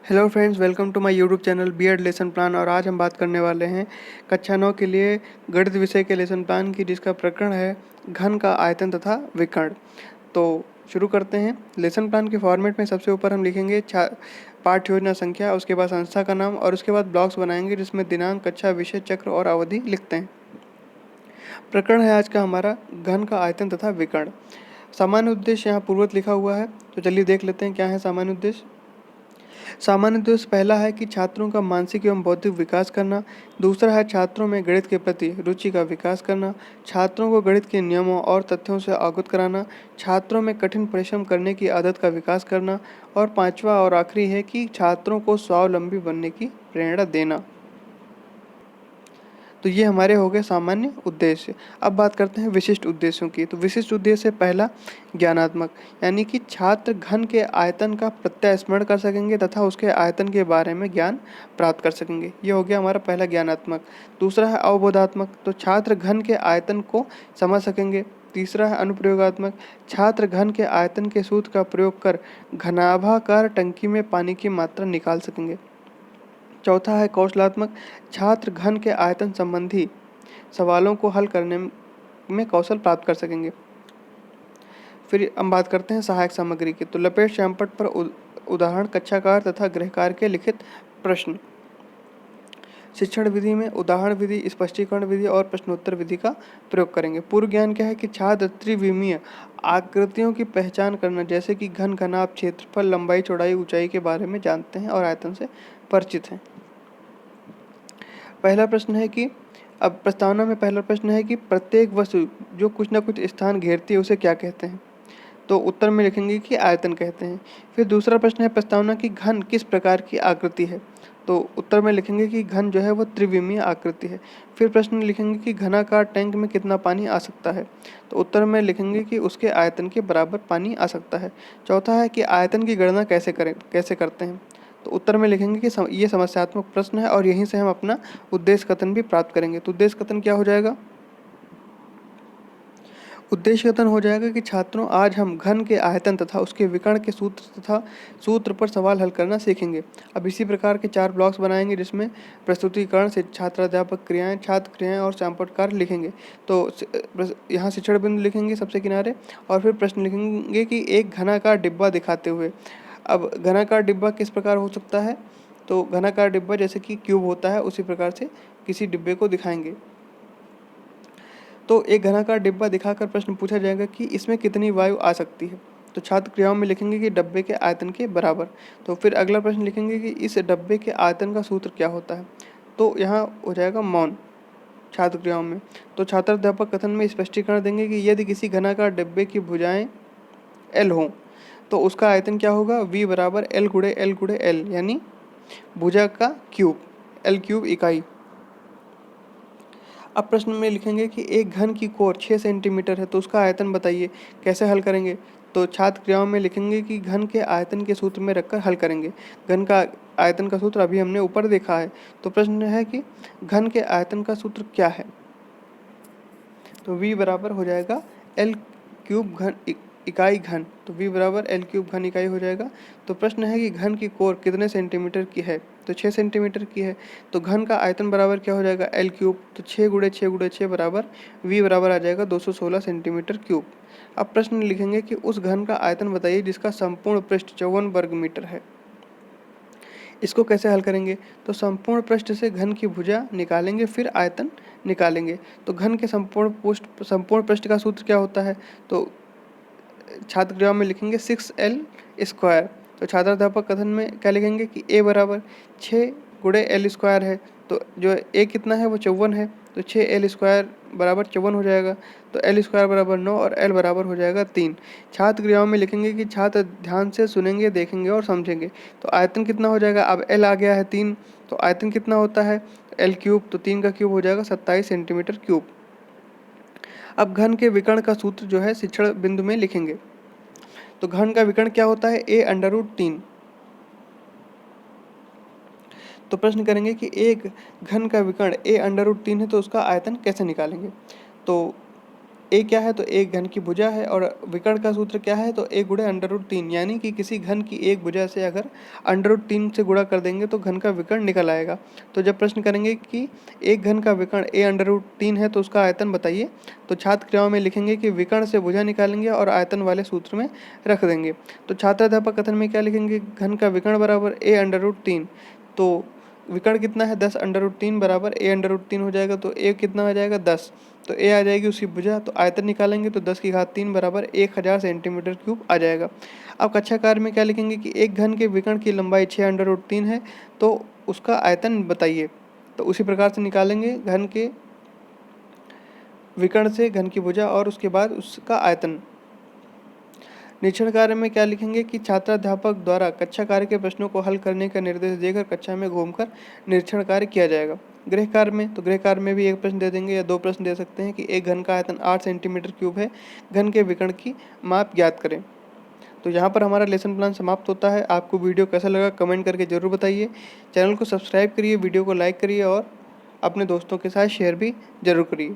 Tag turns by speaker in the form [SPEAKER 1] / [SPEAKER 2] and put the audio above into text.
[SPEAKER 1] Hello friends, welcome to my YouTube channel BEd lesson plan. और आज हम बात करने वाले हैं कक्षा 9 के लिए गणित विषय के लेसन प्लान की, जिसका प्रकरण है घन का आयतन तथा विकर्ण। तो शुरू करते हैं। लेसन प्लान के फॉर्मेट में सबसे ऊपर हम लिखेंगे पाठ्य योजना संख्या, उसके बाद संस्था का नाम और उसके बाद ब्लॉक्स बनाएंगे जिसमें दिनांक, कक्षा, विषय, चक्र और अवधि लिखते हैं। प्रकरण है आज का हमारा घन का आयतन तथा विकर्ण। सामान्य उद्देश्य यहाँ पूर्ववत लिखा हुआ है, तो चलिए देख लेते हैं क्या है सामान्य उद्देश्य। सामान्य उद्देश्य पहला है कि छात्रों का मानसिक एवं बौद्धिक विकास करना। दूसरा है छात्रों में गणित के प्रति रुचि का विकास करना, छात्रों को गणित के नियमों और तथ्यों से अवगत कराना, छात्रों में कठिन परिश्रम करने की आदत का विकास करना, और पांचवा और आखिरी है कि छात्रों को स्वावलंबी बनने की प्रेरणा देना। तो ये हमारे हो गए सामान्य उद्देश्य। अब बात करते हैं विशिष्ट उद्देश्यों की। तो विशिष्ट उद्देश्य पहला ज्ञानात्मक, यानी कि छात्र घन के आयतन का प्रत्यय स्मरण कर सकेंगे तथा उसके आयतन के बारे में ज्ञान प्राप्त कर सकेंगे। ये हो गया हमारा पहला ज्ञानात्मक। दूसरा है अवबोधात्मक, तो छात्र घन के आयतन को समझ सकेंगे। तीसरा है अनुप्रयोगात्मक, छात्र घन के आयतन के सूत्र का प्रयोग कर घनाभाकार टंकी में पानी की मात्रा निकाल सकेंगे। चौथा है कौशलात्मक, छात्र घन के आयतन संबंधी सवालों को हल करने में कौशल प्राप्त कर सकेंगे। फिर हम बात करते हैं सहायक सामग्री की। तो लपेट श्यामपट्ट पर उदाहरण, कक्षाकार तथा गृहकार के लिखित प्रश्न। शिक्षण विधि में उदाहरण विधि, स्पष्टीकरण विधि और प्रश्नोत्तर विधि का प्रयोग करेंगे। पूर्व ज्ञान क्या है कि छात्र त्रिविमीय आकृतियों की पहचान करना, जैसे कि घन, घनाभ, क्षेत्रफल, लंबाई, चौड़ाई, ऊंचाई के बारे में जानते हैं और आयतन से परिचित हैं। पहला प्रश्न है कि अब प्रस्तावना में पहला प्रश्न है कि प्रत्येक वस्तु जो कुछ न कुछ स्थान घेरती है उसे क्या कहते हैं। तो उत्तर में लिखेंगे कि आयतन कहते हैं। फिर दूसरा प्रश्न है प्रस्तावना की घन किस प्रकार की आकृति है। तो उत्तर में लिखेंगे कि घन जो है वो त्रिविमीय आकृति है। फिर प्रश्न लिखेंगे कि घनाकार टैंक में कितना पानी आ सकता है। तो उत्तर में लिखेंगे कि उसके आयतन के बराबर पानी आ सकता है। चौथा है कि आयतन की गणना कैसे करते हैं। तो उत्तर में लिखेंगे कि ये समस्यात्मक प्रश्न है और यहीं से हम अपना उद्देश्य कथन भी प्राप्त करेंगे। तो उद्देश्य कथन क्या हो जाएगा। उद्देश्य कथन हो जाएगा कि छात्रों, आज हम घन के आयतन तथा उसके विकर्ण के सूत्र तथा सूत्र पर सवाल हल करना सीखेंगे। अब इसी प्रकार के 4 ब्लॉक्स बनाएंगे जिसमें प्रस्तुतिकरण से छात्राध्यापक क्रियाएं, छात्र क्रियाएं और श्यामपट्ट कार्य लिखेंगे। तो यहाँ शिक्षण बिंदु लिखेंगे सबसे किनारे और फिर प्रश्न लिखेंगे कि एक घनाकार डिब्बा दिखाते हुए। अब घनाकार डिब्बा किस प्रकार हो सकता है। तो घनाकार डिब्बा जैसे कि क्यूब होता है उसी प्रकार से किसी डिब्बे को दिखाएंगे। तो एक घनाकार डिब्बा दिखाकर प्रश्न पूछा जाएगा कि इसमें कितनी वायु आ सकती है। तो छात्र क्रियाओं में लिखेंगे कि डब्बे के आयतन के बराबर। तो फिर अगला प्रश्न लिखेंगे कि इस डब्बे के आयतन का सूत्र क्या होता है। तो यहाँ हो जाएगा मौन छात्र क्रियाओं में। तो छात्राध्यापक कथन में स्पष्टीकरण देंगे कि यदि किसी घनाकार डिब्बे की भुजाएं एल हों तो उसका आयतन क्या होगा, V बराबर एल गुड़े एल गुड़े एल, यानी भुजा का क्यूब, एल क्यूब इकाई। अब प्रश्न में लिखेंगे कि एक घन की कोर 6 सेंटीमीटर है तो उसका आयतन बताइए, कैसे हल करेंगे। तो छात्र क्रियाओं में लिखेंगे कि घन के आयतन के सूत्र में रखकर हल करेंगे। घन का आयतन का सूत्र अभी हमने ऊपर देखा है। तो प्रश्न है कि घन के आयतन का सूत्र क्या है। तो V बराबर हो जाएगा एल क्यूब घन इकाई घन। तो V बराबर एल क्यूब घन इकाई हो जाएगा। तो प्रश्न है कि घन की कोर कितने सेंटीमीटर की है। तो 6 सेंटीमीटर की है। तो घन का आयतन बराबर क्या हो जाएगा, एल क्यूब। तो 6 गुड़े 6 गुड़े 6 बराबर V बराबर आ जाएगा 216 सेंटीमीटर क्यूब। अब प्रश्न लिखेंगे कि उस घन का आयतन बताइए जिसका संपूर्ण पृष्ठ 54 वर्ग मीटर है। इसको कैसे हल करेंगे। तो संपूर्ण पृष्ठ से घन की भुजा निकालेंगे फिर आयतन निकालेंगे। तो घन के संपूर्ण पृष्ठ का सूत्र क्या होता है। तो छात्र क्रिया में लिखेंगे 6L स्क्वायर। तो छात्राध्यापक कथन में क्या लिखेंगे कि A बराबर 6 गुड़े एल स्क्वायर है। तो जो A कितना है वो 54 है। तो 6L स्क्वायर बराबर 54 हो जाएगा। तो L स्क्वायर बराबर 9 और L बराबर हो जाएगा 3। छात्र क्रियाओं में लिखेंगे कि छात्र ध्यान से सुनेंगे, देखेंगे और समझेंगे। तो आयतन कितना हो जाएगा, अब L आ गया है 3, तो आयतन कितना होता है L क्यूब। तो 3 का क्यूब हो जाएगा 27 सेंटीमीटर क्यूब। अब घन के विकर्ण का सूत्र जो है शिक्षण बिंदु में लिखेंगे। तो घन का विकर्ण क्या होता है, A√3। तो प्रश्न करेंगे कि एक घन का विकर्ण A√3 है तो उसका आयतन कैसे निकालेंगे। तो ए क्या है तो एक घन की भुजा है और विकर्ण का सूत्र क्या है तो ए गुणे √3, यानी कि किसी घन की एक भुजा से अगर √3 से गुणा कर देंगे तो घन का विकर्ण निकल आएगा। तो जब प्रश्न करेंगे कि एक घन का विकर्ण a√3 है तो उसका आयतन बताइए, तो छात्र क्रियाओं में लिखेंगे कि विकर्ण से भुजा निकालेंगे और आयतन वाले सूत्र में रख देंगे। तो छात्राध्यापक कथन में क्या लिखेंगे, घन का विकर्ण बराबर a√3, तो विकर्ण कितना है 10√3 बराबर a√3 हो जाएगा, तो a कितना आ जाएगा 10, तो a आ जाएगी उसकी भुजा, तो आयतन निकालेंगे तो 10⁻³ बराबर 1000 सेंटीमीटर क्यूब आ जाएगा। अब कक्षा कार्य में क्या लिखेंगे कि एक घन के विकर्ण की लंबाई 6√3 है तो उसका आयतन बताइए, तो उसी प्रकार से निकालेंगे घन के विकर्ण से घन की भुजा और उसके बाद उसका आयतन। निरीक्षण कार्य में क्या लिखेंगे कि छात्राध्यापक द्वारा कक्षा कार्य के प्रश्नों को हल करने का निर्देश देकर कक्षा में घूमकर निरीक्षण कार्य किया जाएगा। गृह कार्य में, तो गृह कार्य में भी एक प्रश्न दे देंगे या दो प्रश्न दे सकते हैं कि एक घन का आयतन 8 सेंटीमीटर क्यूब है, घन के विकर्ण की माप ज्ञात करें। तो यहाँ पर हमारा लेसन प्लान समाप्त होता है। आपको वीडियो कैसा लगा कमेंट करके ज़रूर बताइए। चैनल को सब्सक्राइब करिए, वीडियो को लाइक करिए और अपने दोस्तों के साथ शेयर भी जरूर करिए।